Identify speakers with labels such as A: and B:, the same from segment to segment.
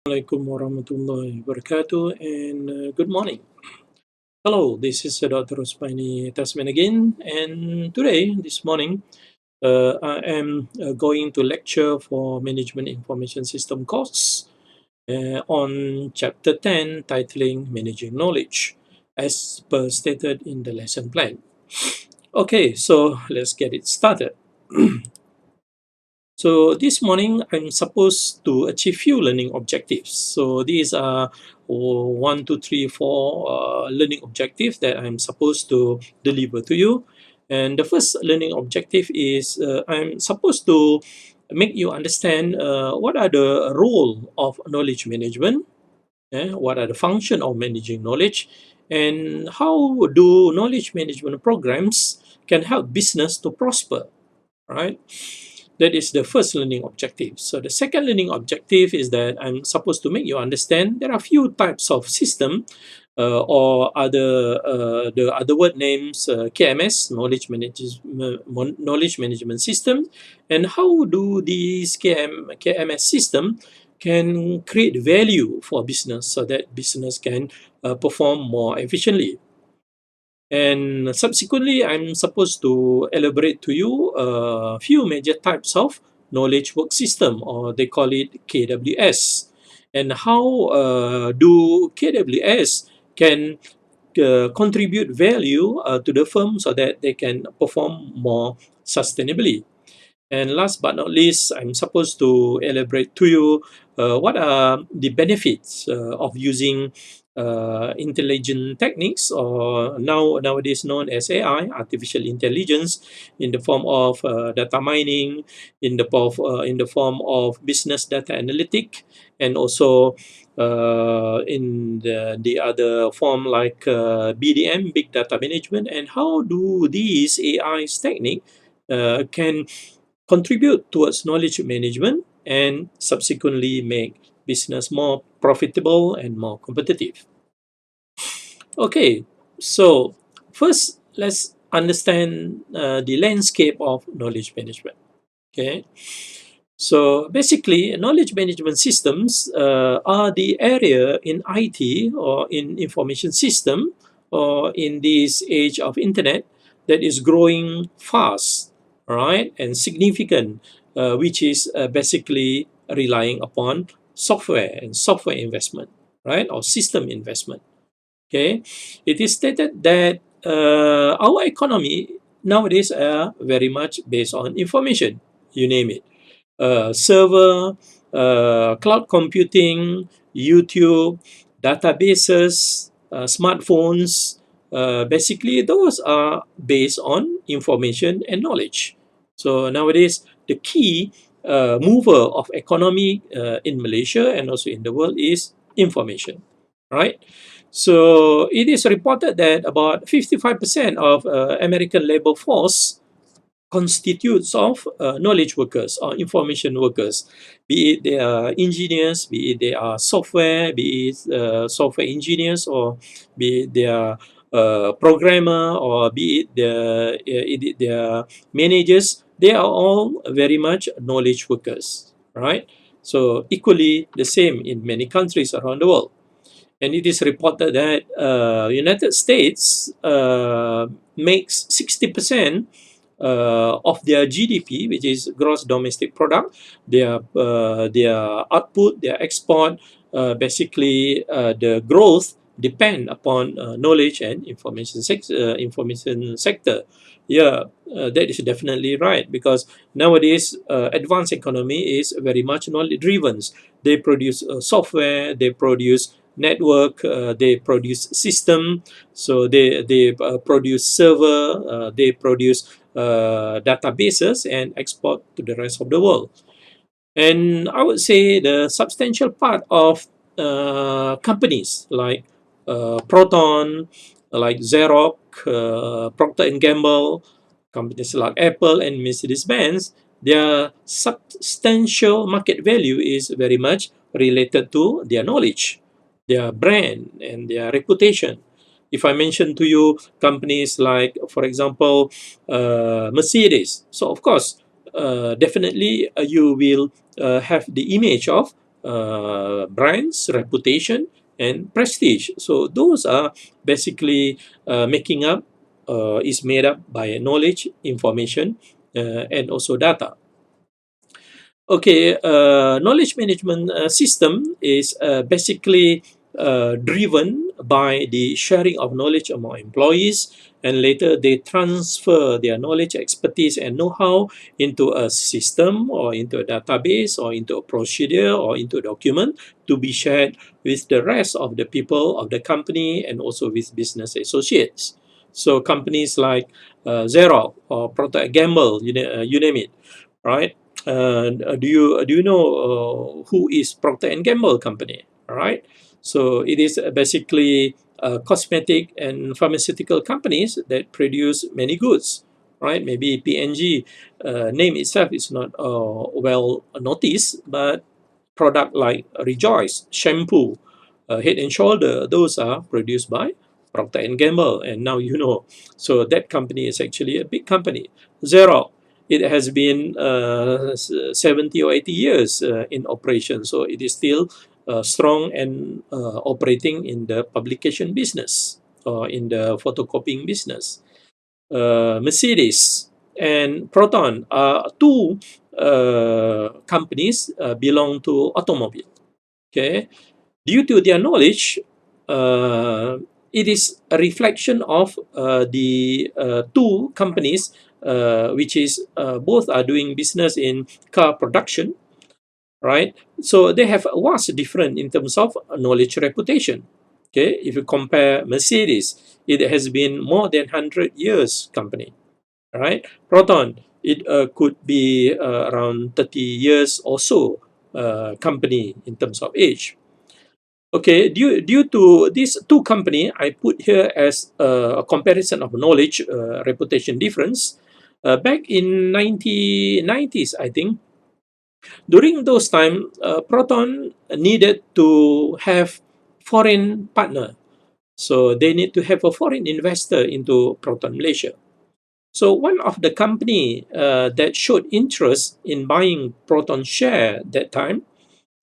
A: Assalamualaikum warahmatullahi wabarakatuh and good morning. Hello, this is DrRosmaini Tasman again, and today, this morning, I am going to lecture for Management Information System course on Chapter 10, titling Managing Knowledge, as per stated in the lesson plan. Okay, so let's get it started. So this morning, I'm supposed to achieve few learning objectives. So these are 1, 2, 3, 4 learning objectives that I'm supposed to deliver to you. And the first learning objective is I'm supposed to make you understand what are the role of knowledge management, what are the function of managing knowledge, and how do knowledge management programs can help business to prosper, right? That is the first learning objective. So the second learning objective is that I'm supposed to make you understand there are few types of system or other the other word names KMS, knowledge management system, and how do these KMS system can create value for business so that business can perform more efficiently. And subsequently, I'm supposed to elaborate to you a few major types of knowledge work system, or they call it KWS, and how do KWS can contribute value to the firm so that they can perform more sustainably. And last but not least, I'm supposed to elaborate to you what are the benefits of using intelligent techniques, or nowadays known as AI, artificial intelligence, in the form of data mining, in the form of business data analytic, and also in the other form like BDM, big data management, and how do these AI's technique can contribute towards knowledge management and subsequently make business more profitable and more competitive. Okay, so first let's understand the landscape of knowledge management. Okay, so basically, knowledge management systems are the area in IT or in information system or in this age of internet that is growing fast, right, and significant, which is basically relying upon software and software investment, right, or system investment. Okay, it is stated that our economy nowadays are very much based on information. You name it, server, cloud computing, YouTube, databases, smartphones. Basically, those are based on information and knowledge. So nowadays, the key mover of economy in Malaysia and also in the world is information, right? So it is reported that about 55% of American labor force constitutes of knowledge workers or information workers, be it they are engineers, be it they are software, be it software engineers, or be it they are programmer, or be it they are managers. They are all very much knowledge workers, right? So equally the same in many countries around the world. And it is reported that United States makes 60% of their GDP, which is gross domestic product, their output, their export, basically the growth depend upon knowledge and information sector. Yeah, that is definitely right, because nowadays advanced economy is very much knowledge driven. They produce software, they produce network, they produce system, so they produce server, they produce databases and export to the rest of the world. And I would say the substantial part of companies like Proton, like Xerox, Procter and Gamble, companies like Apple and Mercedes-Benz, their substantial market value is very much related to their knowledge, their brand, and their reputation. If I mention to you companies like, for example, Mercedes, so of course, definitely you will have the image of brands, reputation, and prestige. So those are basically making up, is made up by knowledge, information, and also data. Okay, knowledge management system is basically driven by the sharing of knowledge among employees, and later they transfer their knowledge, expertise, and know-how into a system or into a database or into a procedure or into a document to be shared with the rest of the people of the company and also with business associates. So companies like Xerox or Procter& Gamble, you name it, right? Do you know who is Procter& and Gamble company? All right, so it is basically cosmetic and pharmaceutical companies that produce many goods, right? Maybe P&G name itself is not well noticed, but product like Rejoice shampoo, Head and Shoulder, those are produced by Procter& and Gamble, and now you know. So that company is actually a big company. Xerox, it has been 70 or 80 years in operation, so it is still strong and operating in the publication business or in the photocopying business. Mercedes and Proton are two companies belong to automobile. Okay, due to their knowledge, it is a reflection of the two companies, which is both are doing business in car production, right? So they have a vast difference in terms of knowledge reputation. Okay, if you compare Mercedes, it has been more than 100 years company, right? Proton, it could be around 30 years or so company in terms of age. Okay, due to these two company, I put here as a comparison of knowledge, reputation difference. Back in 1990s, I think, during those time, Proton needed to have foreign partner. So they need to have a foreign investor into Proton Malaysia. So one of the company that showed interest in buying Proton share that time,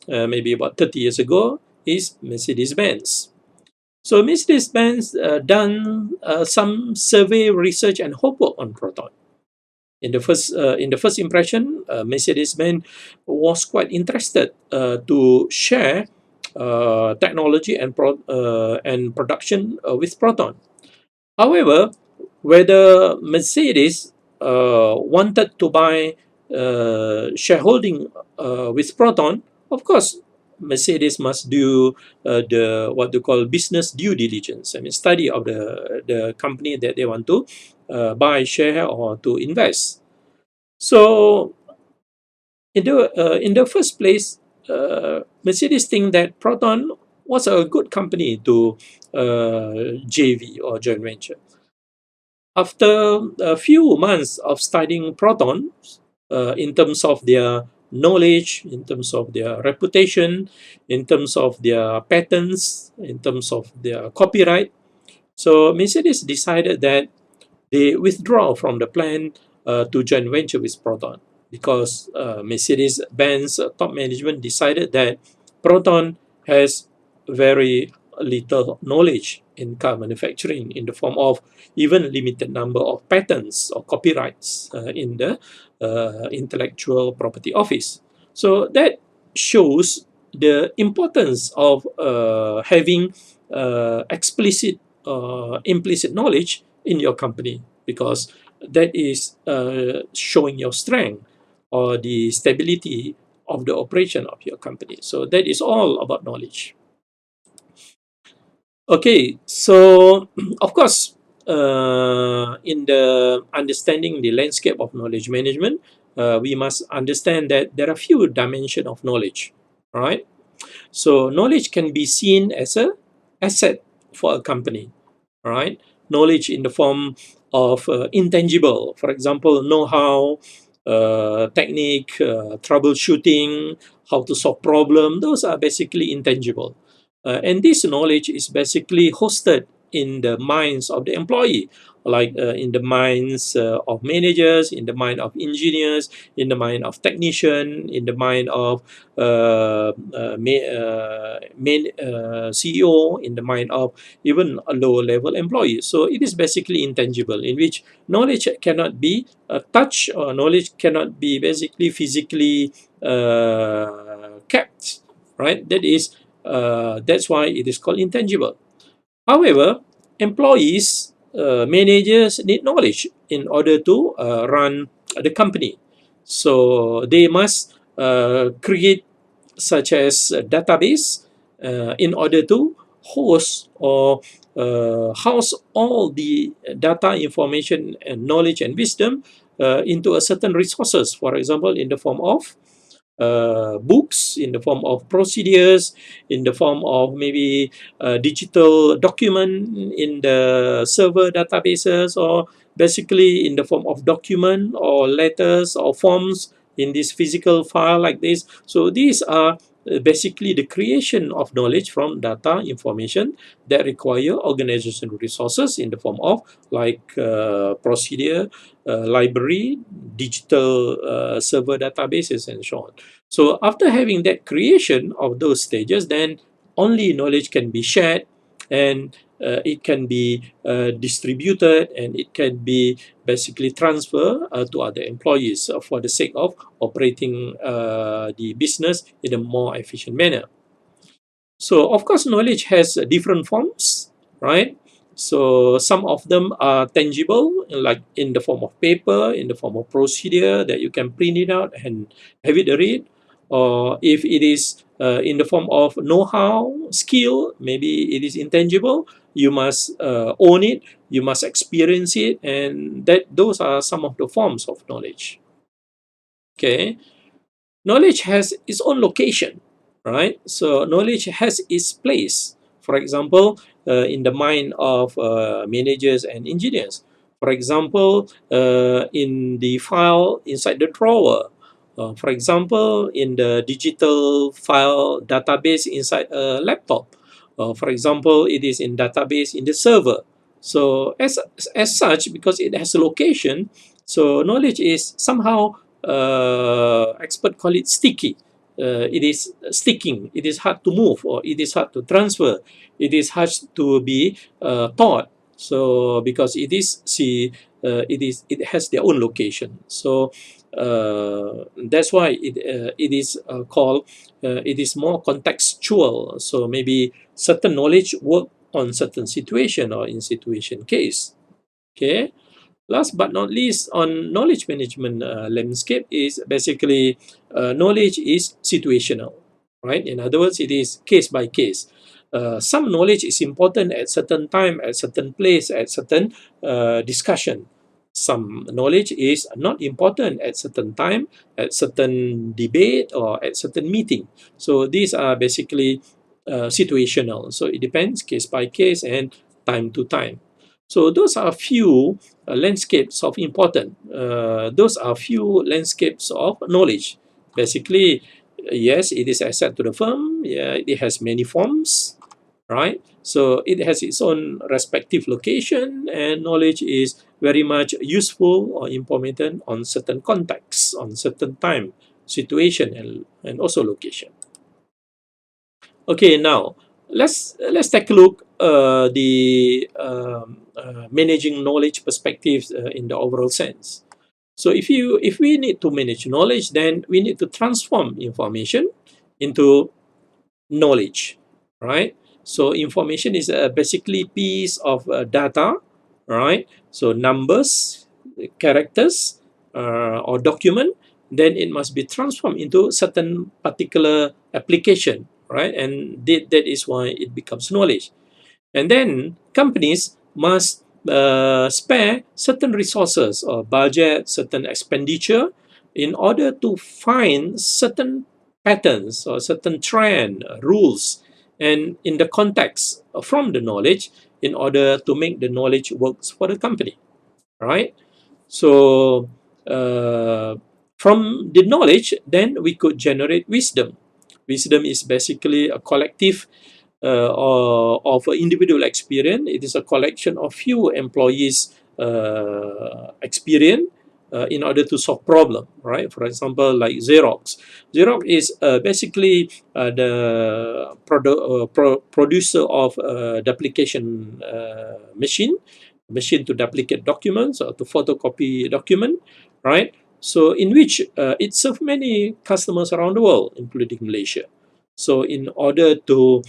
A: maybe about 30 years ago, is Mercedes-Benz. So Mercedes-Benz done some survey research and homework on Proton. In the first impression, Mercedes-Benz was quite interested to share technology and production with Proton. However, whether Mercedes wanted to buy shareholding with Proton, of course, Mercedes must do the what they call business due diligence. I mean, study of the company that they want to buy share or to invest. So in the first place, Mercedes think that Proton was a good company to JV or joint venture. After a few months of studying Proton, in terms of their knowledge, in terms of their reputation, in terms of their patents, in terms of their copyright, so Mercedes decided that they withdraw from the plan to joint venture with Proton, because Mercedes-Benz top management decided that Proton has very little knowledge in car manufacturing in the form of even limited number of patents or copyrights in the intellectual property office. So that shows the importance of having explicit implicit knowledge in your company, because that is showing your strength or the stability of the operation of your company. So that is all about knowledge. Okay, so of course, in the understanding the landscape of knowledge management, we must understand that there are few dimensions of knowledge, right? So knowledge can be seen as a asset for a company, right? Knowledge in the form of intangible, for example, know-how, technique, troubleshooting, how to solve problem. Those are basically intangible. And this knowledge is basically hosted in the minds of the employee, like in the minds of managers, in the mind of engineers, in the mind of technician, in the mind of CEO, in the mind of even a lower level employee. So it is basically intangible, in which knowledge cannot be touched, or knowledge cannot be basically physically kept, right? That's why it is called intangible. However, employees, managers need knowledge in order to run the company. So they must create such as a database in order to host or house all the data, information, and knowledge and wisdom into a certain resources. For example, in the form of books, in the form of procedures, in the form of maybe a digital document in the server databases, or basically in the form of document or letters or forms in this physical file like this. So these are basically the creation of knowledge from data information that require organizational resources in the form of like procedure, library, digital server databases, and so on. So after having that creation of those stages, then only knowledge can be shared, and it can be distributed, and it can be basically transferred to other employees for the sake of operating the business in a more efficient manner. So of course, knowledge has different forms, right? So some of them are tangible, like in the form of paper, in the form of procedure that you can print it out and have it read. Or if it is in the form of know-how, skill, maybe it is intangible. You must own it, you must experience it, and those are some of the forms of knowledge. Okay. Knowledge has its own location, right? So knowledge has its place. For example, in the mind of managers and engineers. For example, in the file inside the drawer. For example, in the digital file database inside a laptop. For example, it is in database in the server. So as such, because it has a location, so knowledge is somehow expert call it sticky. It is sticking. It is hard to move, or it is hard to transfer. It is hard to be taught. So because it has their own location. So that's why it is called. It is more contextual. So maybe certain knowledge work on certain situation or in situation case. Okay. Last but not least, on knowledge management landscape is basically knowledge is situational, right? In other words, it is case by case. Some knowledge is important at certain time, at certain place, at certain discussion. Some knowledge is not important at certain time, at certain debate, or at certain meeting. So these are basically situational. So it depends case by case and time to time. So those are a few landscapes of important. Those are few landscapes of knowledge. Basically, yes, it is asset to the firm. Yeah, it has many forms, right? So it has its own respective location, and knowledge is very much useful or important on certain contexts, on certain time, situation, and also location. Okay, now let's take a look the managing knowledge perspectives in the overall sense. So if we need to manage knowledge, then we need to transform information into knowledge, right? So information is basically piece of data, right? So numbers, characters, or document, then it must be transformed into certain particular application, right? And that is why it becomes knowledge. And then companies must spare certain resources or budget, certain expenditure in order to find certain patterns or certain trend, rules, and in the context from the knowledge in order to make the knowledge works for the company, right? So from the knowledge, then we could generate wisdom. Wisdom is basically a collective or of individual experience. It is a collection of few employees' experience in order to solve problem, right? For example, like Xerox. Xerox is basically the producer of duplication machine to duplicate documents or to photocopy document, right? So in which it serves many customers around the world, including Malaysia. So in order to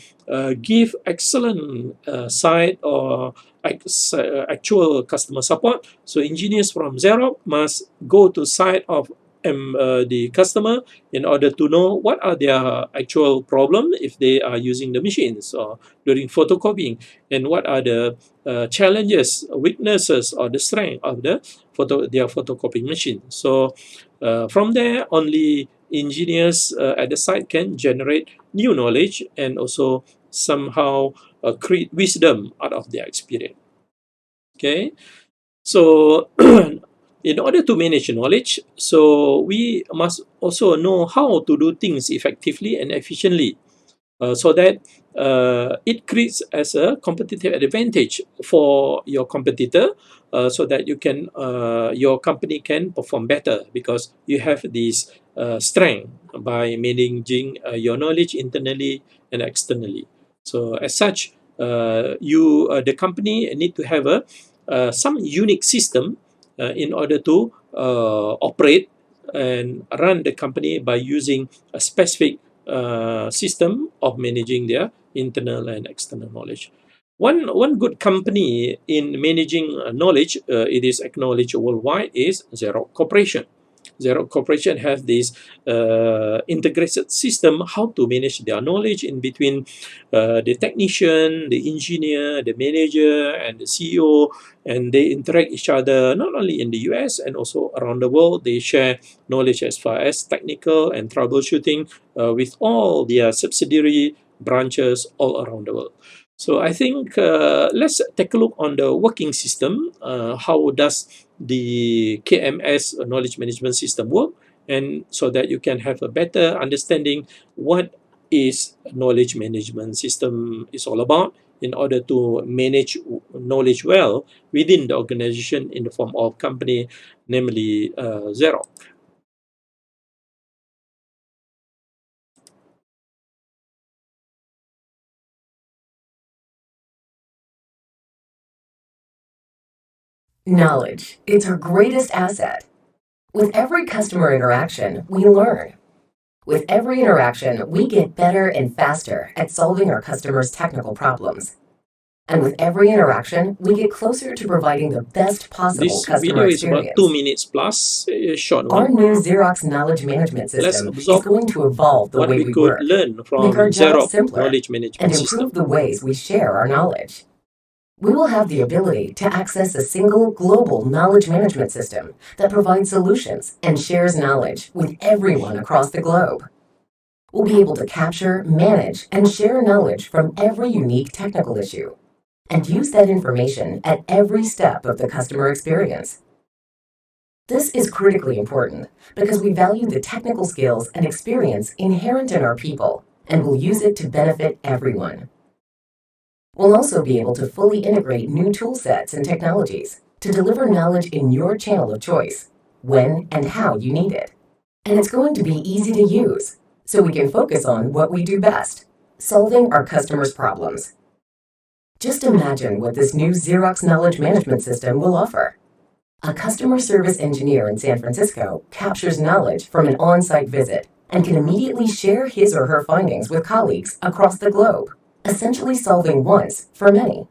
A: give excellent site or actual customer support, so engineers from Xerox must go to site of the customer in order to know what are their actual problem if they are using the machines or during photocopying, and what are the challenges, weaknesses, or the strength of their photocopying machine. So from there, only engineers at the site can generate new knowledge and also somehow create wisdom out of their experience. Okay, so in order to manage knowledge, so we must also know how to do things effectively and efficiently, so that it creates as a competitive advantage for your competitor, so that your company can perform better because you have this strength by managing your knowledge internally and externally. So as such, the company need to have some unique system in order to operate and run the company by using a specific system of managing their internal and external knowledge. One good company in managing knowledge, it is acknowledged worldwide, is Xerox Corporation. Xerox Corporation has this integrated system how to manage their knowledge in between the technician, the engineer, the manager, and the CEO, and they interact each other not only in the US and also around the world. They share knowledge as far as technical and troubleshooting with all their subsidiary branches all around the world. So I think let's take a look on the working system. How does the KMS knowledge management system work? And so that you can have a better understanding what is knowledge management system is all about in order to manage knowledge well within the organization in the form of company, namely Xerox.
B: Knowledge. It's our greatest asset. With every customer interaction, we learn. With every interaction, we get better and faster at solving our customers' technical problems. And with every interaction, we get closer to providing the best possible
A: This
B: customer
A: video is about
B: experience.
A: 2 minutes plus, a short
B: Our
A: one.
B: new Xerox knowledge management
A: Let's
B: system is
A: absorb
B: going to evolve the
A: what
B: way
A: we
B: we
A: could
B: work,
A: learn from
B: make our jobs
A: Xerox
B: simpler,
A: knowledge
B: and
A: management system.
B: improve the ways we share our knowledge. We will have the ability to access a single global knowledge management system that provides solutions and shares knowledge with everyone across the globe. We'll be able to capture, manage, and share knowledge from every unique technical issue and use that information at every step of the customer experience. This is critically important because we value the technical skills and experience inherent in our people and will use it to benefit everyone. We'll also be able to fully integrate new tool sets and technologies to deliver knowledge in your channel of choice, when and how you need it. And it's going to be easy to use, so we can focus on what we do best, solving our customers' problems. Just imagine what this new Xerox knowledge management system will offer. A customer service engineer in San Francisco captures knowledge from an on-site visit and can immediately share his or her findings with colleagues across the globe, essentially solving once for many.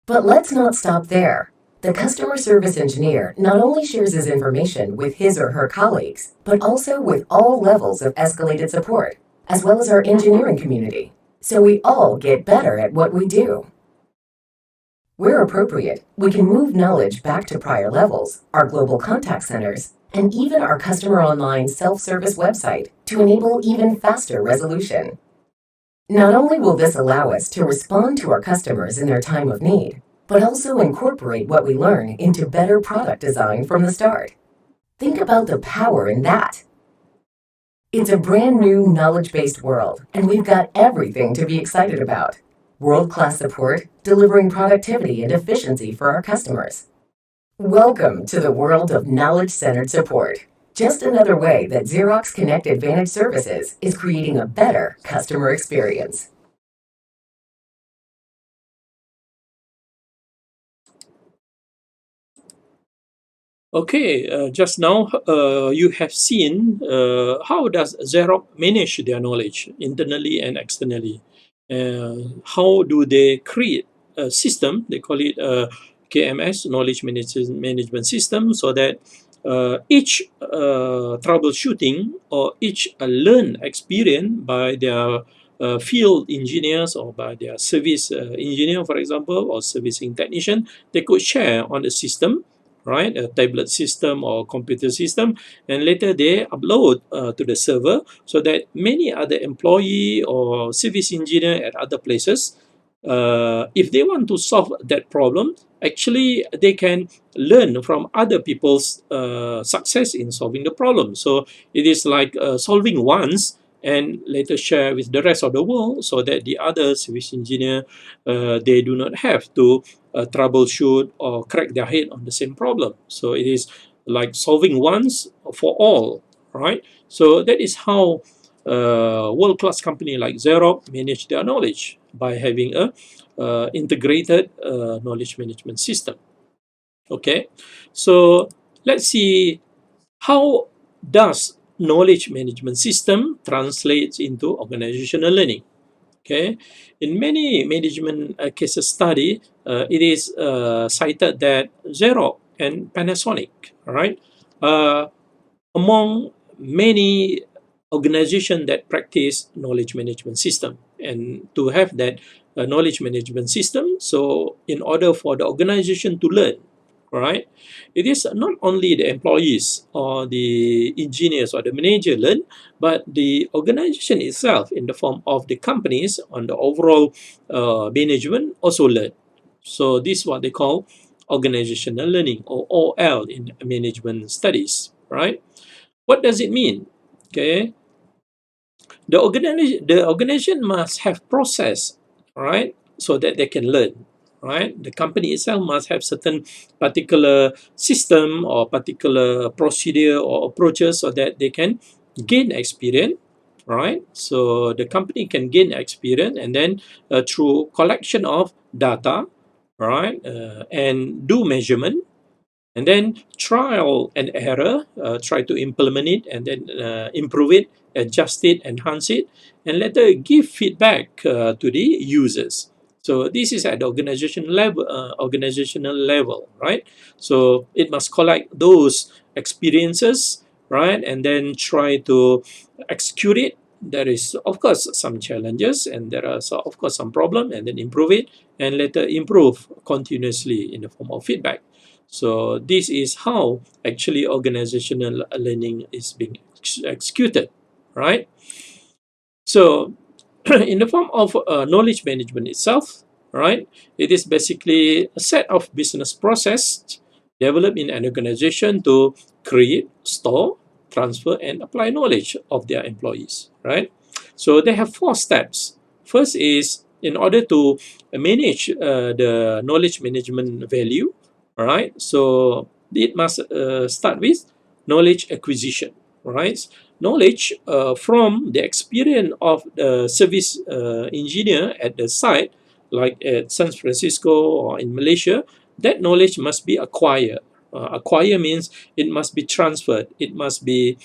B: But let's not stop there. The customer service engineer not only shares his information with his or her colleagues, but also with all levels of escalated support, as well as our engineering community, so we all get better at what we do. Where appropriate, we can move knowledge back to prior levels, our global contact centers, and even our customer online self-service website to enable even faster resolution. Not only will this allow us to respond to our customers in their time of need, but also incorporate what we learn into better product design from the start. Think about the power in that. It's a brand new knowledge-based world, and we've got everything to be excited about. World-class support, delivering productivity and efficiency for our customers. Welcome to the world of knowledge-centered support. Just another way that Xerox Connect Advantage Services is creating a better customer experience.
A: Okay, just now you have seen how does Xerox manage their knowledge internally and externally. How do they create a system? They call it KMS, Knowledge Management System, so that each troubleshooting or each learned experience by their field engineers or by their service engineer, for example, or servicing technician, they could share on the system, right, a tablet system or computer system, and later they upload to the server so that many other employee or service engineer at other places, if they want to solve that problem, actually they can learn from other people's success in solving the problem. So it is like solving once and later share with the rest of the world, so that the other service engineer, they do not have to troubleshoot or crack their head on the same problem. So it is like solving once for all, right? So that is how world-class company like Xerox manage their knowledge, by having a integrated knowledge management system. Okay, so let's see how does knowledge management system translates into organizational learning. Okay, in many management cases study, it is cited that Xerox and Panasonic, right, uh, among many organizations that practice knowledge management system. And to have that knowledge management system, so in order for the organization to learn, right, it is not only the employees or the engineers or the manager learn, but the organization itself in the form of the companies on the overall management also learn. So this is what they call organizational learning, or OL, in management studies, right? What does it mean? Okay, the organization must have process, right, so that they can learn, right? The company itself must have certain particular system or particular procedure or approaches so that they can gain experience, right? So the company can gain experience, and then through collection of data, right, and do measurement, and then trial and error, try to implement it, and then improve it, adjust it, enhance it, and later give feedback to the users. So this is at the organizational level, right? So it must collect those experiences, right, and then try to execute it. There is of course some challenges, and there are of course some problem, and then improve it, and later improve continuously in the form of feedback. So this is how actually organizational learning is being executed, right? So in the form of knowledge management itself, right, it is basically a set of business process developed in an organization to create, store, transfer, and apply knowledge of their employees, right? So they have four steps. First is, in order to manage the knowledge management value, all right, so it must start with knowledge acquisition, right? Knowledge from the experience of the service engineer at the site, like at San Francisco or in Malaysia. That knowledge must be acquired. Acquire means it must be transferred. It must be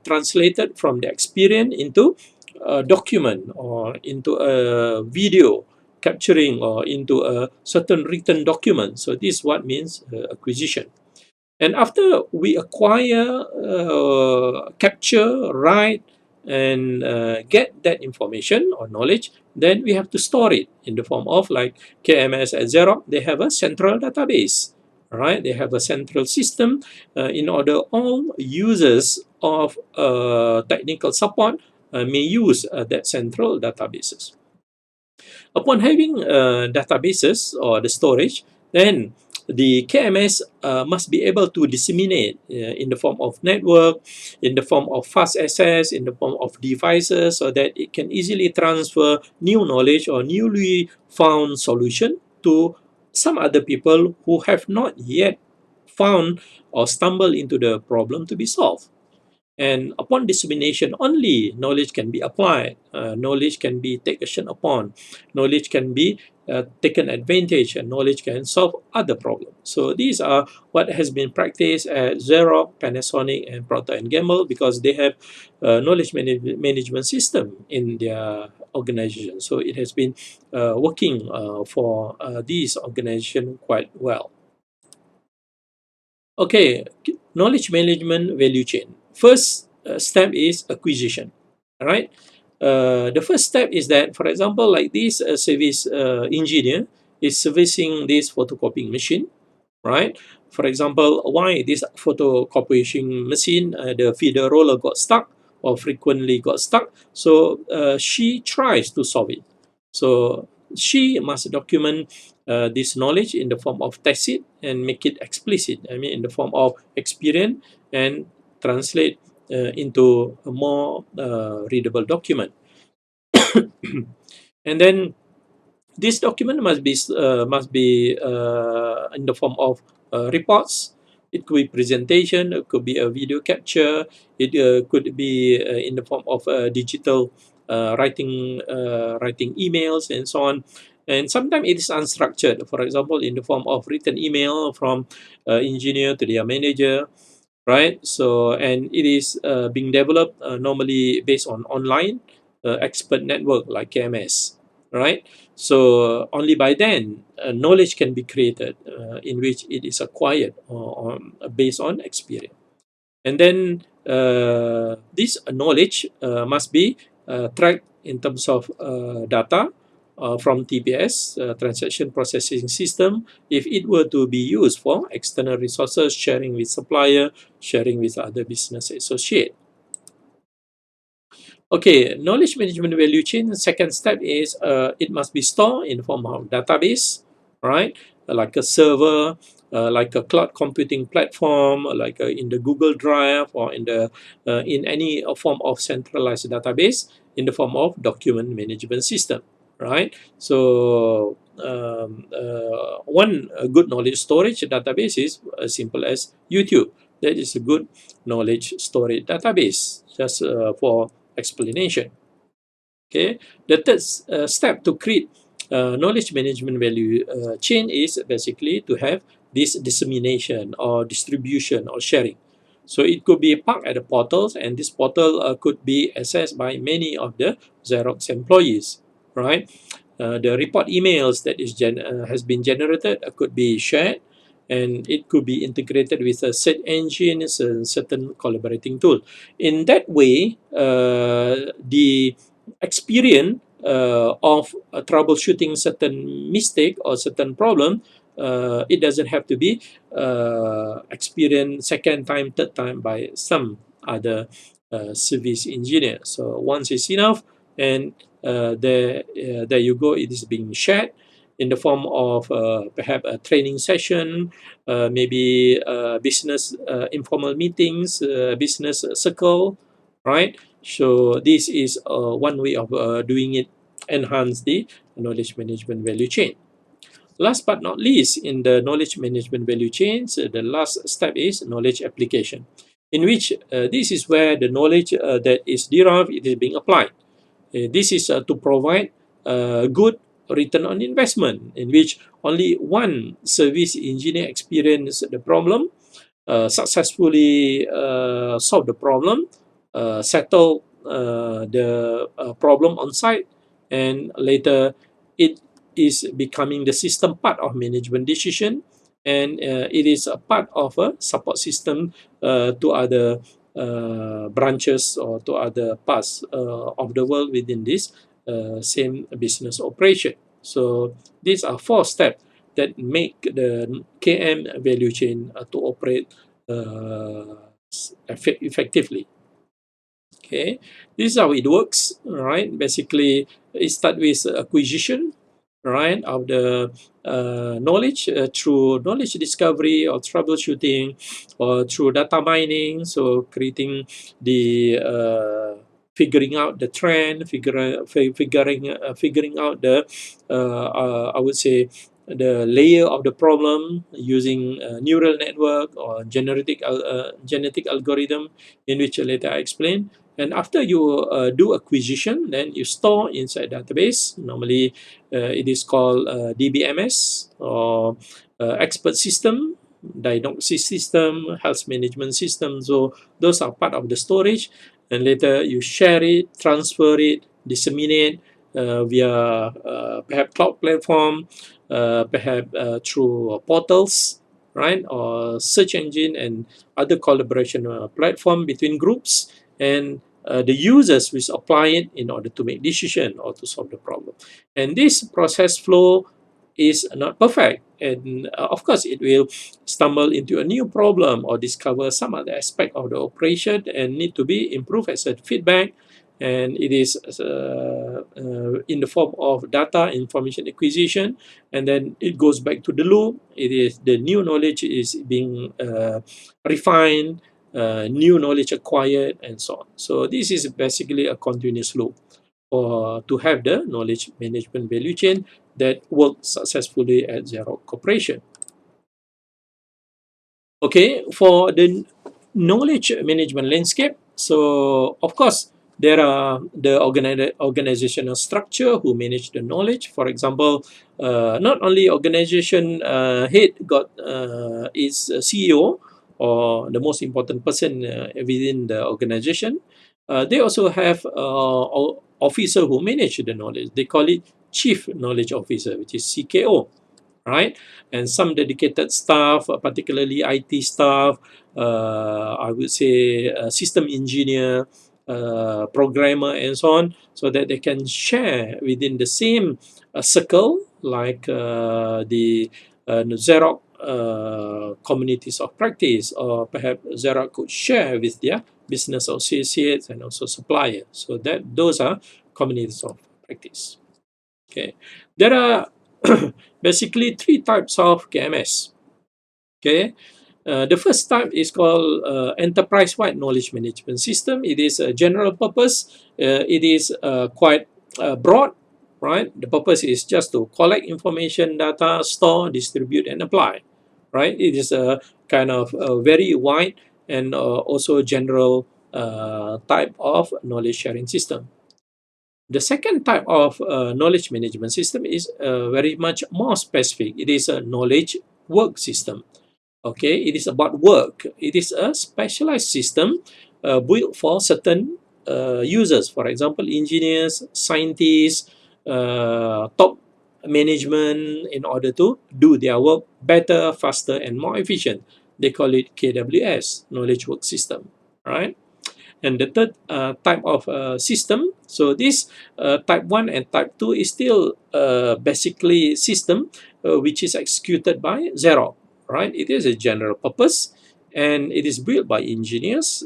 A: translated from the experience into a document or into a video capturing or into a certain written document. So this is what means acquisition. And after we acquire, capture, write, and get that information or knowledge, then we have to store it in the form of, like KMS at Xerox, they have a central database, right? They have a central system in order all users of technical support may use that central databases. Upon having databases or the storage, then the KMS must be able to disseminate in the form of network, in the form of fast access, in the form of devices, so that it can easily transfer new knowledge or newly found solution to some other people who have not yet found or stumbled into the problem to be solved. And upon dissemination only, knowledge can be applied, knowledge can be taken upon, knowledge can be taken advantage, and knowledge can solve other problems. So these are what has been practiced at Xerox, Panasonic, and Procter and Gamble, because they have knowledge management system in their organization. So it has been working for these organizations quite well. Okay, knowledge management value chain. First step is acquisition. All right. The first step is that, for example, like this service engineer is servicing this photocopying machine, right? For example, why this photocopying machine, the feeder roller got stuck or frequently got stuck. So she tries to solve it. So she must document this knowledge in the form of tacit and make it explicit. I mean, in the form of experience, and translate into a more readable document. And then this document must be in the form of reports. It could be presentation. It could be a video capture. It could be in the form of digital writing emails and so on. And sometimes it is unstructured. For example, in the form of written email from engineer to their manager, right? So, and it is being developed normally based on online expert network like KMS, right? So only by then knowledge can be created in which it is acquired based on experience. And then this knowledge must be tracked in terms of data from TPS, transaction processing system, if it were to be used for external resources, sharing with supplier, sharing with other business associate. Okay, knowledge management value chain. Second step is it must be stored in the form of database, right? Like a server, like a cloud computing platform, like in the Google Drive, or in any form of centralized database in the form of document management system, right? So one good knowledge storage database is as simple as YouTube. That is a good knowledge storage database, just for explanation. Okay, the third step to create knowledge management value chain is basically to have this dissemination or distribution or sharing. So it could be parked at the portals, and this portal could be accessed by many of the Xerox employees, right? The report emails that has been generated could be shared, and it could be integrated with a search engine, a certain collaborating tool. In that way, the experience of troubleshooting certain mistake or certain problem, it doesn't have to be experienced second time, third time by some other service engineer. So once is enough, and there you go. It is being shared in the form of perhaps a training session, maybe business informal meetings, business circle, right? So this is one way of doing it, enhance the knowledge management value chain. Last but not least, in the knowledge management value chains, the last step is knowledge application, in which this is where the knowledge that is derived, it is being applied. This is to provide good return on investment, in which only one service engineer experienced the problem, successfully solve the problem, settle the problem on site, and later it is becoming the system part of management decision, and it is a part of a support system to other branches or to other parts of the world within this same business operation. So these are 4 steps that make the KM value chain to operate effectively. Okay, this is how it works, right? Basically, it starts with acquisition, right, of the knowledge through knowledge discovery or troubleshooting, or through data mining. So creating the figuring out the trend, figuring out the I would say the layer of the problem using a neural network or genetic algorithm, in which later I explain. And after you do acquisition, then you store inside database. Normally, it is called DBMS or expert system, diagnosis system, health management system. So those are part of the storage, and later you share it, transfer it, disseminate via perhaps cloud platform, perhaps through portals, right, or search engine and other collaboration platform between groups, and the users will apply it in order to make decision or to solve the problem. And this process flow is not perfect, and of course it will stumble into a new problem or discover some other aspect of the operation and need to be improved as a feedback. And it is in the form of data information acquisition, and then it goes back to the loop. It is the new knowledge is being refined, new knowledge acquired, and so on. So this is basically a continuous loop or to have the knowledge management value chain that works successfully at Xerox Corporation. Okay, for the knowledge management landscape, so of course there are the organizational structure who manage the knowledge. For example, not only organization head got its CEO or the most important person within the organization, they also have officer who manage the knowledge. They call it chief knowledge officer, which is CKO, right? And some dedicated staff, particularly IT staff, I would say system engineer, programmer, and so on, so that they can share within the same circle, like the Xerox communities of practice, or perhaps Xerox could share with their business associates and also suppliers. So that those are communities of practice. Okay, there are basically three types of KMS. Okay, the first type is called enterprise-wide knowledge management system. It is a general purpose. It is quite broad, right? The purpose is just to collect information, data, store, distribute, and apply, right? It is a kind of very wide and also general type of knowledge sharing system. The second type of knowledge management system is very much more specific. It is a knowledge work system. Okay, it is about work. It is a specialized system built for certain users. For example, engineers, scientists, top management, in order to do their work better, faster, and more efficient. They call it KWS, knowledge work system, right? And the third type of system, so this type 1 and type 2 is still basically system which is executed by Xerox, right? It is a general purpose, and it is built by engineers,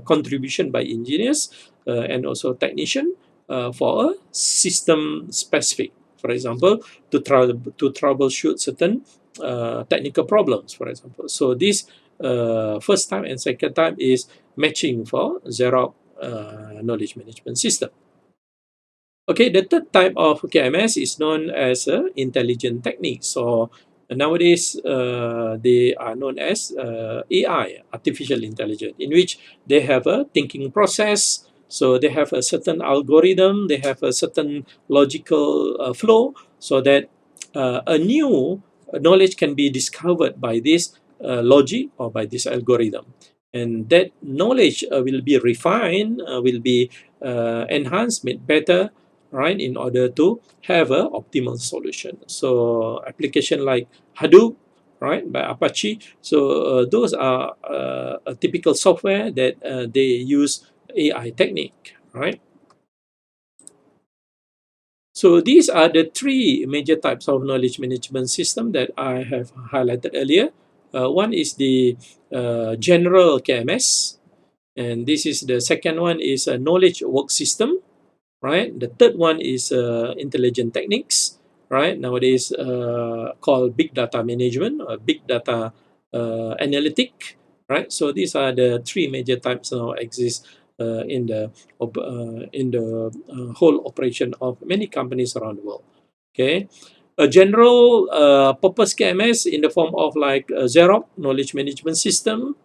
A: contribution by engineers, and also technician for a system specific. For example, to troubleshoot certain technical problems, for example. So this first type and second type is matching for Xerox knowledge management system. Okay, the third type of KMS is known as intelligent techniques. So nowadays, they are known as AI, artificial intelligence, in which they have a thinking process. So they have a certain algorithm, they have a certain logical flow, so that a new knowledge can be discovered by this logic or by this algorithm. And that knowledge will be refined, will be enhanced, made better, right, in order to have an optimal solution. So application like Hadoop, right, by Apache. So those are a typical software that they use AI technique, right? So these are the three major types of knowledge management system that I have highlighted earlier. One is the general KMS, and this is the second one is a knowledge work system, right? The third one is intelligent techniques, right? Nowadays called big data management or big data analytic, right? So these are the three major types now exist in the whole operation of many companies around the world. Okay, A general purpose KMS in the form of like Xerox knowledge management system,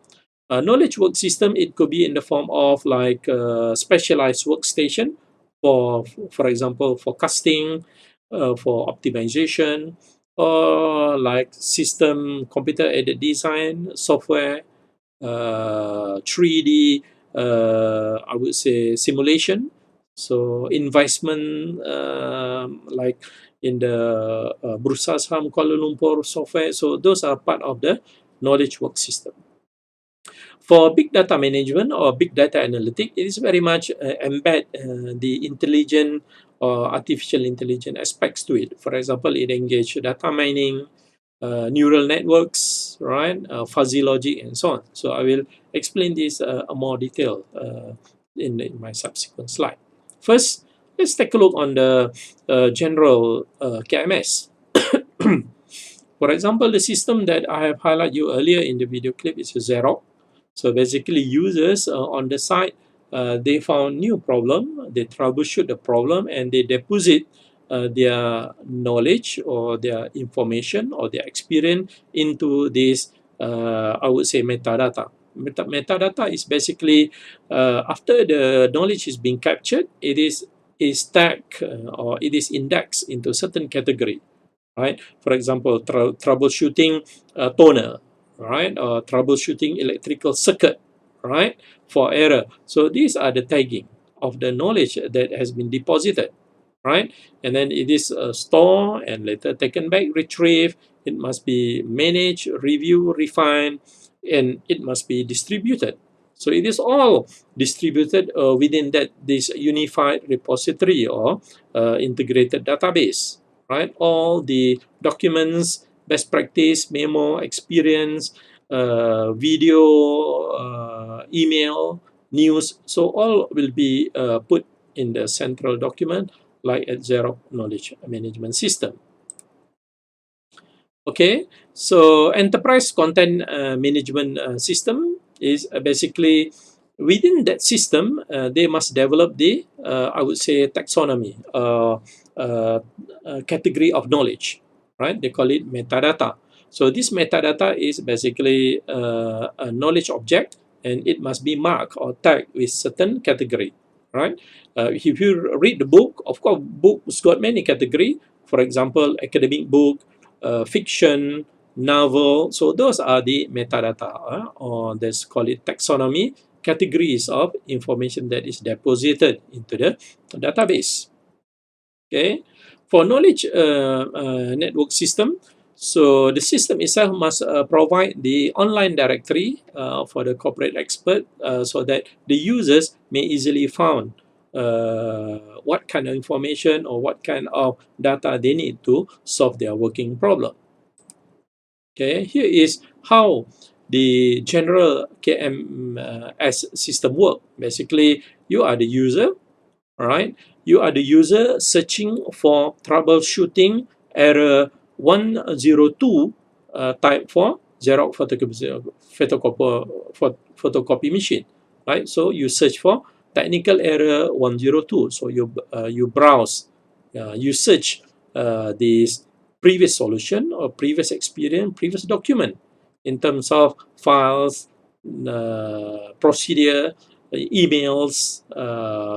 A: knowledge work system. It could be in the form of like specialized workstation for example, forecasting, for optimization, or like system computer aided design software, 3D, I would say simulation. So investment, like in the Bursa Saham Kuala Lumpur software. So those are part of the knowledge work system. For big data management or big data analytic, it is very much embed the intelligent or artificial intelligence aspects to it. For example, it engage data mining, neural networks, right, fuzzy logic, and so on. So I will explain this more detail in my subsequent slide. First, let's take a look on the general KMS. For example, the system that I have highlighted you earlier in the video clip is Xerox. So basically, users on the site, they found new problem, they troubleshoot the problem, and they deposit their knowledge or their information or their experience into this, I would say, metadata. Metadata is basically after the knowledge is being captured, it is tagged or it is indexed into certain category, right? For example, troubleshooting toner, right? Or troubleshooting electrical circuit, right? For error. So these are the tagging of the knowledge that has been deposited, right? And then it is stored and later taken back, retrieved. It must be managed, reviewed, refined, and it must be distributed. So it is all distributed within this unified repository or integrated database, right? All the documents, best practice, memo, experience, video, email, news. So all will be put in the central document like at Xerox Knowledge Management System. Okay, so enterprise content management system is basically within that system, they must develop the, I would say, taxonomy, category of knowledge, right? They call it metadata. So this metadata is basically a knowledge object, and it must be marked or tagged with certain category, right? If you read the book, of course, books got many category. For example, academic book, fiction, novel. So those are the metadata, or let's call it taxonomy, categories of information that is deposited into the database. Okay, for knowledge network system, so the system itself must provide the online directory for the corporate expert so that the users may easily find what kind of information or what kind of data they need to solve their working problem. Okay, here is how the general KMS system work. Basically, you are the user, all right? You are the user searching for troubleshooting error 102 type for Xerox photocopy machine, right? So you search for technical error 102. So you browse, you search this previous solution or previous experience, previous document in terms of files, procedure, emails,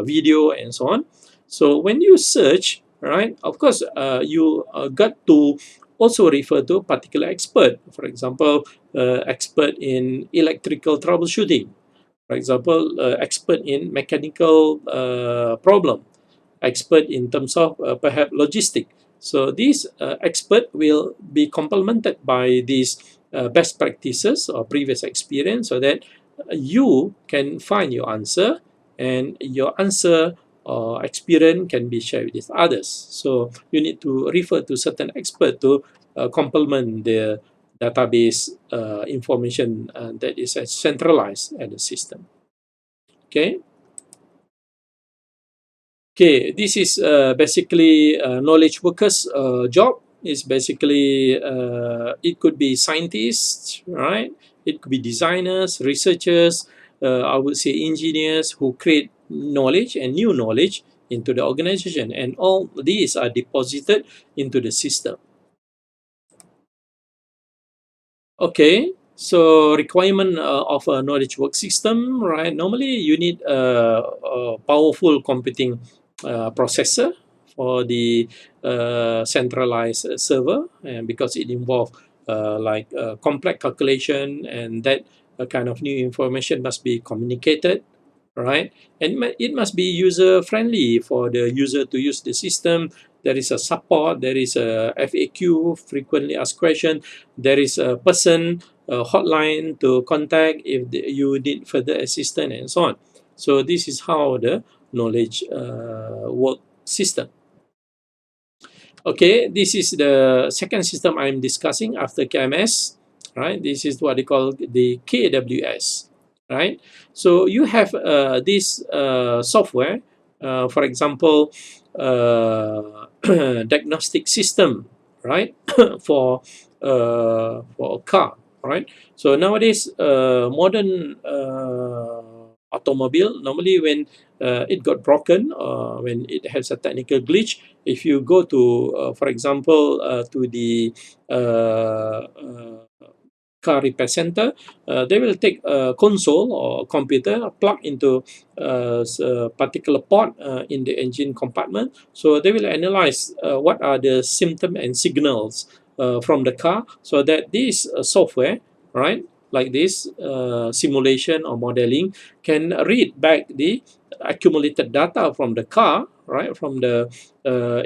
A: video, and so on. So when you search, right, of course, you got to also refer to a particular expert. For example, expert in electrical troubleshooting. For example, expert in mechanical problem. Expert in terms of perhaps logistic. So these expert will be complemented by these best practices or previous experience so that you can find your answer, and your answer or experience can be shared with others. So you need to refer to certain expert to complement the database information that is centralized at the system. Okay. Okay, this is basically knowledge workers' job. Is basically it could be scientists, right? It could be designers, researchers. I would say engineers who create knowledge and new knowledge into the organization, and all these are deposited into the system. Okay, so requirement of a knowledge work system, right? Normally, you need a powerful computing processor for the centralized server, and because it involves like complex calculation, and that kind of new information must be communicated, right? And it must be user friendly for the user to use the system. There is a support, there is a FAQ, frequently asked question, there is a person, a hotline to contact if you need further assistance, and so on. So this is how the knowledge work system. Okay, this is the second system I'm discussing after KMS, right? This is what they call the KWS, right? So you have this software, for example, diagnostic system, right? For a car, right? So nowadays, modern automobile, normally when it got broken, when it has a technical glitch, if you go to, for example, to the car repair center, they will take a console or computer, plug into a particular port in the engine compartment. So they will analyze what are the symptoms and signals from the car, so that this software, right, like this simulation or modeling, can read back the accumulated data from the car, right, from the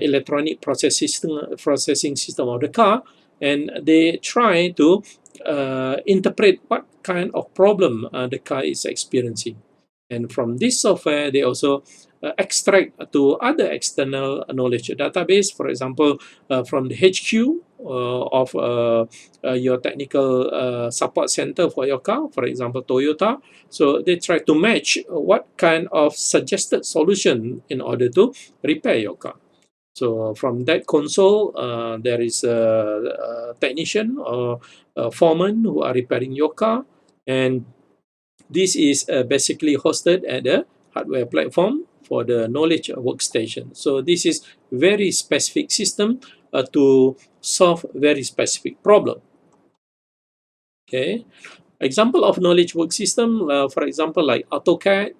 A: electronic processing system of the car, and they try to interpret what kind of problem the car is experiencing. And from this software, they also extract to other external knowledge database, for example, from the HQ of your technical support center for your car, for example, Toyota. So they try to match what kind of suggested solution in order to repair your car. So from that console, there is a technician or a foreman who are repairing your car, and this is basically hosted at the hardware platform for the knowledge workstation. So this is very specific system to solve very specific problem. Okay, example of knowledge work system, for example, like AutoCAD,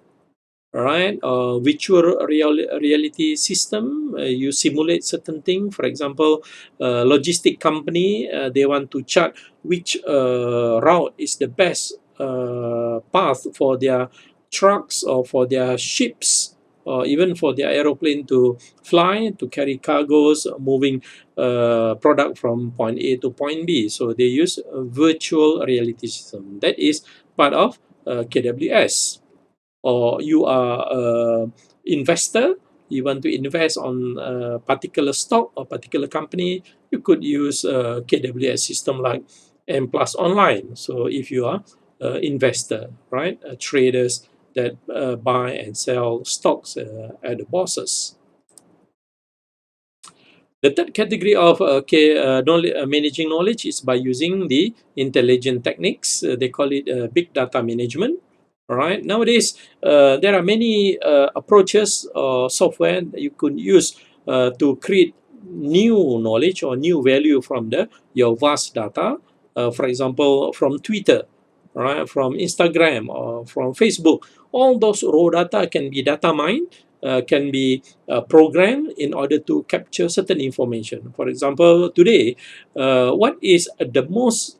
A: right? Virtual reality system, you simulate certain thing. For example, logistic company, they want to chart which route is the best path for their trucks or for their ships, or even for their aeroplane to fly to carry cargoes, moving product from point A to point B. So they use a virtual reality system. That is part of KWS. Or you are a investor, you want to invest on a particular stock or particular company, you could use a KWS system like M Plus Online. So if you are an investor, right, traders that buy and sell stocks at the bourses. The third category of managing knowledge is by using the intelligent techniques. They call it big data management. All right. Nowadays, there are many approaches or software that you could use to create new knowledge or new value from your vast data. For example, from Twitter, right, from Instagram or from Facebook. All those raw data can be data mined, can be programmed in order to capture certain information. For example, today, what is the most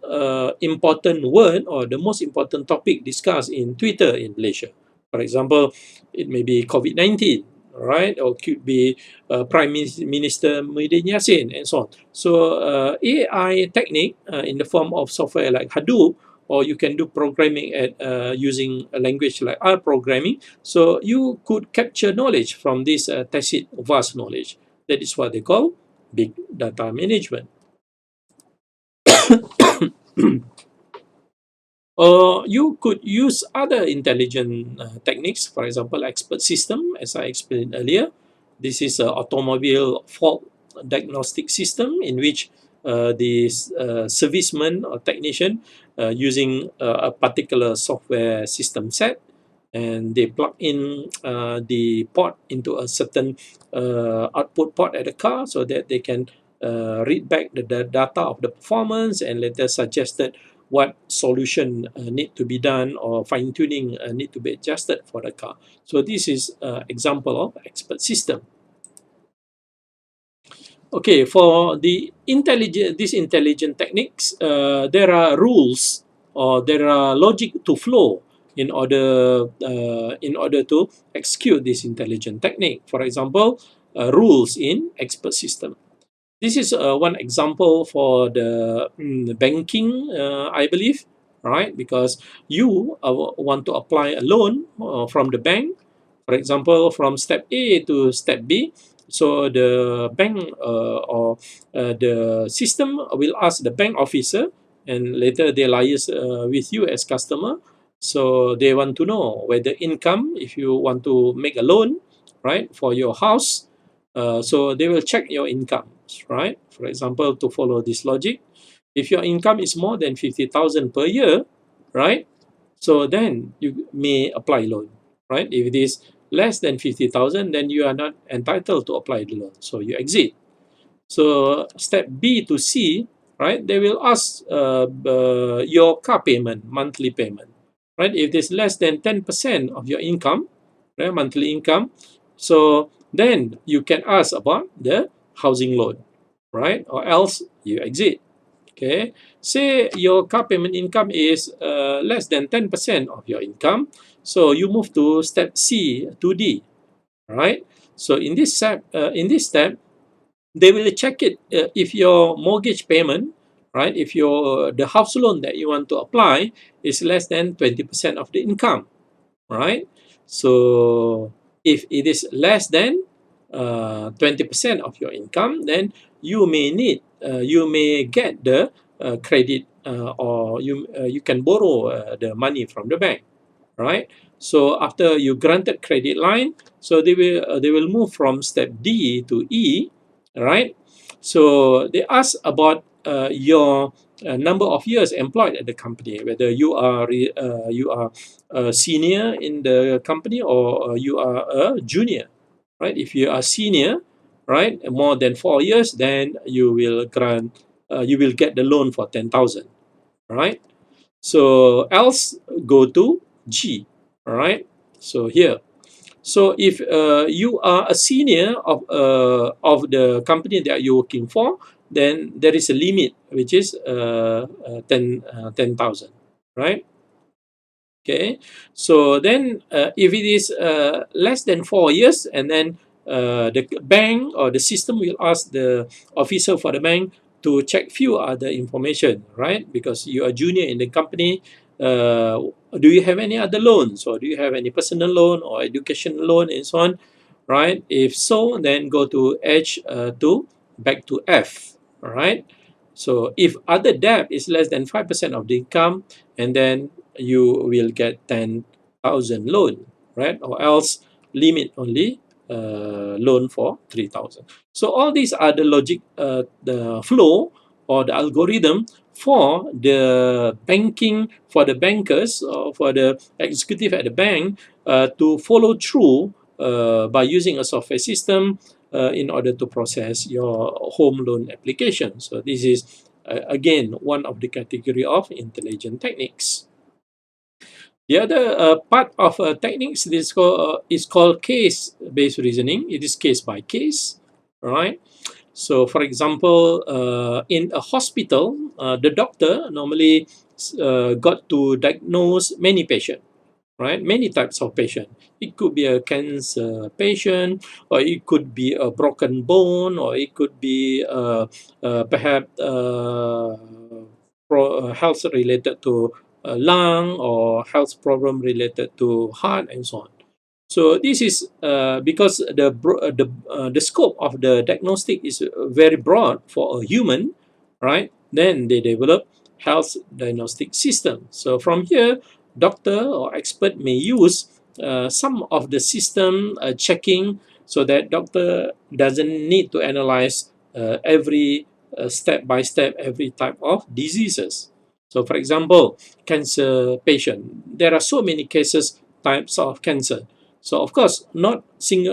A: important word or the most important topic discussed in Twitter in Malaysia? For example, it may be COVID-19, right? Or could be Prime Minister Muhyiddin Yassin, and so on. So AI technique in the form of software like Hadoop, or you can do programming at using a language like R programming. So you could capture knowledge from this tacit vast knowledge. That is what they call big data management. Or you could use other intelligent techniques, for example, expert system, as I explained earlier. This is an automobile fault diagnostic system in which the serviceman or technician using a particular software system set, and they plug in the port into a certain output port at the car, so that they can read back the data of the performance and later suggested what solution need to be done, or fine tuning need to be adjusted for the car. So this is example of expert system. Okay, for these intelligent techniques, there are rules, or there are logic to flow in order to execute this intelligent technique. For example, rules in expert system. This is one example for the banking, I believe, right? Because you want to apply a loan from the bank, for example, from step A to step B. So the bank or the system will ask the bank officer, and later they liaise with you as customer. So they want to know whether income, if you want to make a loan, right, for your house. So they will check your income, right? For example, to follow this logic, if your income is more than 50,000 per year, right? So then you may apply loan, right? If it is less than 50,000, then you are not entitled to apply the loan. So you exit. So step B to C, right? They will ask your car payment, monthly payment, right? If it is less than 10% of your income, right, monthly income, so then you can ask about the housing loan, right? Or else you exit. Okay, say your car payment income is less than 10% of your income, so you move to step C to D, right? So in this step, they will check it if your mortgage payment, right? If your the house loan that you want to apply is less than 20% of the income, right? So if it is less than 20% of your income, then you may get the credit, or you can borrow the money from the bank, right? So after you granted credit line, so they will move from step D to E, right? So they ask about your number of years employed at the company, whether you are a senior in the company, or you are a junior, right? If you are senior, right, more than 4 years, then you will get the loan for 10,000, right? So else go to G, all right? So here, so if you are a senior of the company that you're working for, then there is a limit, which is 10,000, right? Okay, so then if it is less than 4 years, and then the bank or the system will ask the officer for the bank to check few other information, right? Because you are junior in the company, do you have any other loans, or do you have any personal loan or education loan, and so on, right? If so, then go to H to back to F, all right? So if other debt is less than 5% of the income, and then you will get 10,000 loan, right? Or else limit only loan for 3,000. So all these are the logic, the flow or the algorithm for the banking, for the bankers, or for the executive at the bank to follow through by using a software system in order to process your home loan application. So this is again one of the category of intelligent techniques. The other part of techniques is called case-based reasoning. It is case by case, right? So, for example, in a hospital, the doctor normally got to diagnose many patients, right? Many types of patient. It could be a cancer patient, or it could be a broken bone, or it could be perhaps health related to lung, or health problem related to heart, and so on. So this is because the scope of the diagnostic is very broad for a human, right? Then they develop health diagnostic system. So from here, doctor or expert may use some of the system checking, so that doctor doesn't need to analyze every step by step every type of diseases. So for example, cancer patient, there are so many cases, types of cancer. So of course, not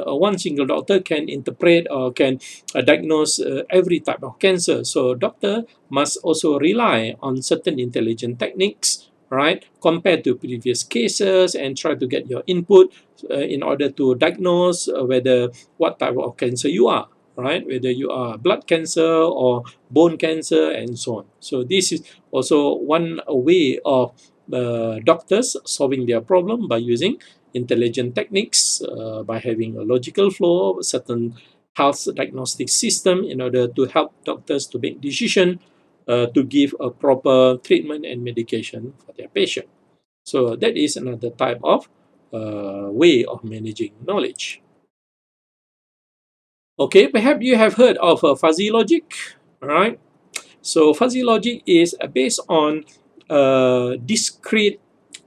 A: one single doctor can interpret or can diagnose every type of cancer. So doctor must also rely on certain intelligent techniques, right, compared to previous cases, and try to get your input in order to diagnose whether what type of cancer you are, right, whether you are blood cancer or bone cancer and so on. So this is also one way of doctors solving their problem by using intelligent techniques, by having a logical flow, certain health diagnostic system in order to help doctors to make decision to give a proper treatment and medication for their patient. So that is another type of way of managing knowledge. Okay, perhaps you have heard of fuzzy logic, right? So fuzzy logic is based on discrete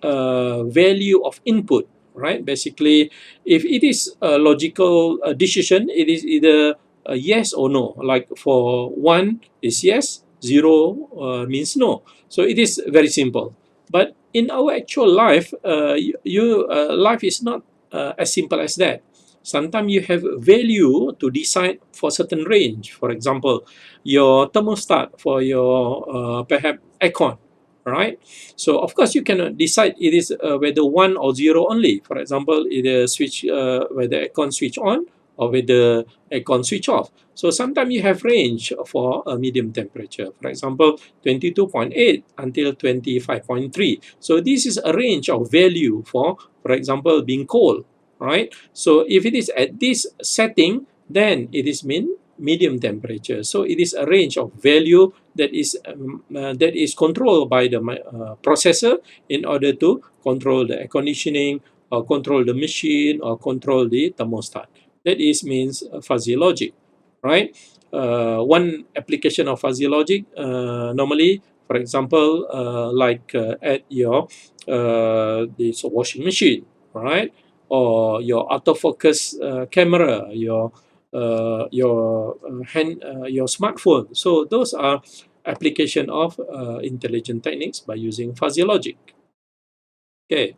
A: value of input, right? Basically, if it is a logical decision, it is either a yes or no. Like for 1 is yes, 0 means no. So it is very simple. But in our actual life, life is not as simple as that. Sometimes you have value to decide for certain range. For example, your thermostat for your perhaps aircon, right? So of course you cannot decide it is whether 1 or 0 only. For example, either switch whether aircon switch on or whether aircon switch off. So sometimes you have range for a medium temperature. For example, 22.8 until 25.3. So this is a range of value for example, being cold, right? So if it is at this setting, then it is mean medium temperature. So it is a range of value that is controlled by the processor in order to control the air conditioning or control the machine or control the thermostat. That is means fuzzy logic, right? One application of fuzzy logic normally, for example, like at your this washing machine, right? Or your autofocus camera, your smartphone. So those are application of intelligent techniques by using fuzzy logic. Okay,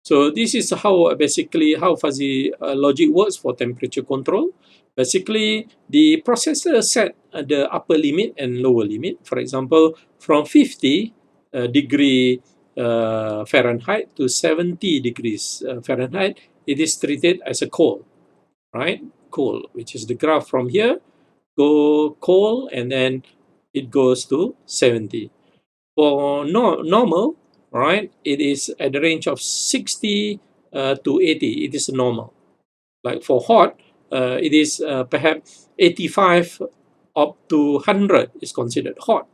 A: so this is how basically how fuzzy logic works for temperature control. Basically, the processor set the upper limit and lower limit. For example, from 50 degree Fahrenheit to 70 degrees Fahrenheit, it is treated as a cold, right? Cold, which is the graph from here, go cold, and then it goes to 70. For normal, right, it is at the range of 60 to 80. It is normal. Like for hot, it is perhaps 85 up to 100 is considered hot,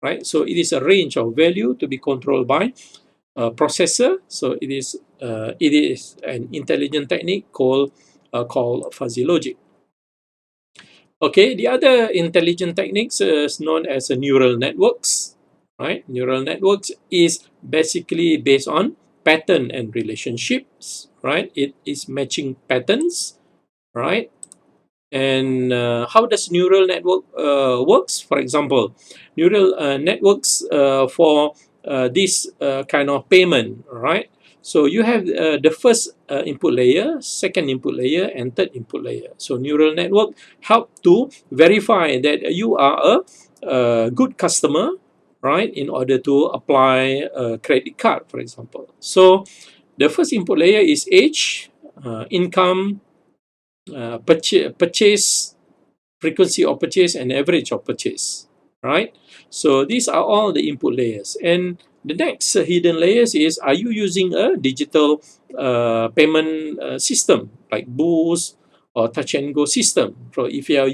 A: right? So it is a range of value to be controlled by a processor. So it is an intelligent technique called fuzzy logic. Okay, the other intelligent techniques is known as neural networks, right? Neural networks is basically based on pattern and relationships, right? It is matching patterns, right? And how does neural network works? For example, neural networks for this kind of payment, right? So you have the first input layer, second input layer, and third input layer. So neural network help to verify that you are a good customer, right? In order to apply a credit card, for example. So the first input layer is age, income, purchase, frequency of purchase, and average of purchase, right? So these are all the input layers. And the next hidden layers is, are you using a digital payment system like Boost or Touch and Go system? So if you have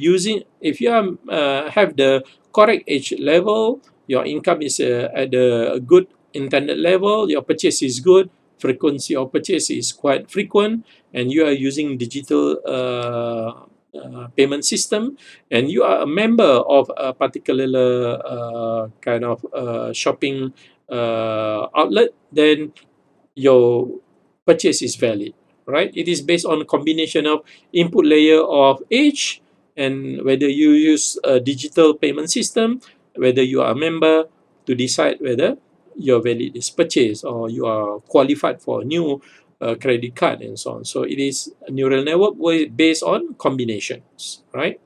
A: the correct age level, your income is at a good intended level, your purchase is good, frequency of purchase is quite frequent, and you are using digital payment system, and you are a member of a particular kind of shopping outlet, then your purchase is valid, right? It is based on a combination of input layer of age and whether you use a digital payment system, whether you are a member, to decide whether your valid is purchased or you are qualified for a new credit card and so on. So it is a neural network based on combinations, right?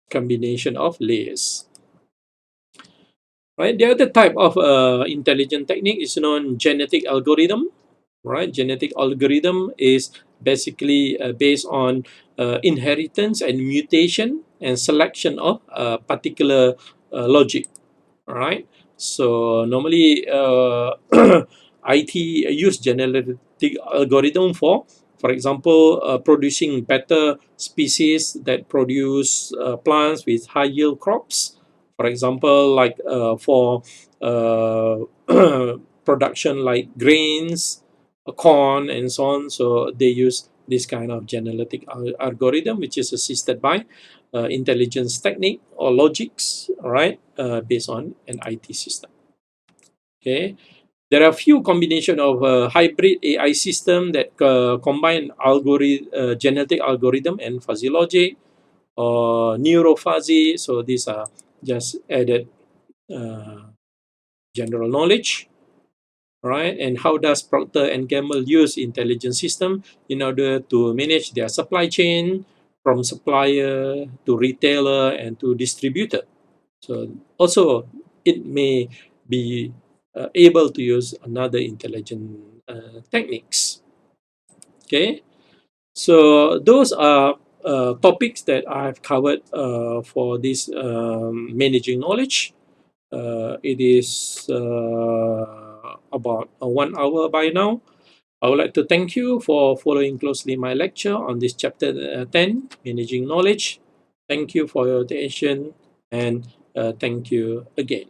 A: Combination of layers. Right. The other type of intelligent technique is known genetic algorithm. Right. Genetic algorithm is basically based on inheritance and mutation and selection of particular logic. Right. So normally IT use genetic algorithm for example, producing better species that produce plants with high yield crops. For example, like for uh, production like grains, corn, and so on. So they use this kind of genetic algorithm, which is assisted by intelligence technique or logics, right, based on an IT system. Okay, there are a few combination of hybrid AI system that combine genetic algorithm and fuzzy logic or neurofuzzy. So these are just added uh, general knowledge, right? And how does Procter and Gamble use intelligent system in order to manage their supply chain from supplier to retailer and to distributor? So also it may be able to use another intelligent techniques. Okay, so those are topics that I've covered for this managing knowledge. It is about 1 hour by now. I would like to thank you for following closely my lecture on this chapter 10, Managing Knowledge. Thank you for your attention, and thank you again.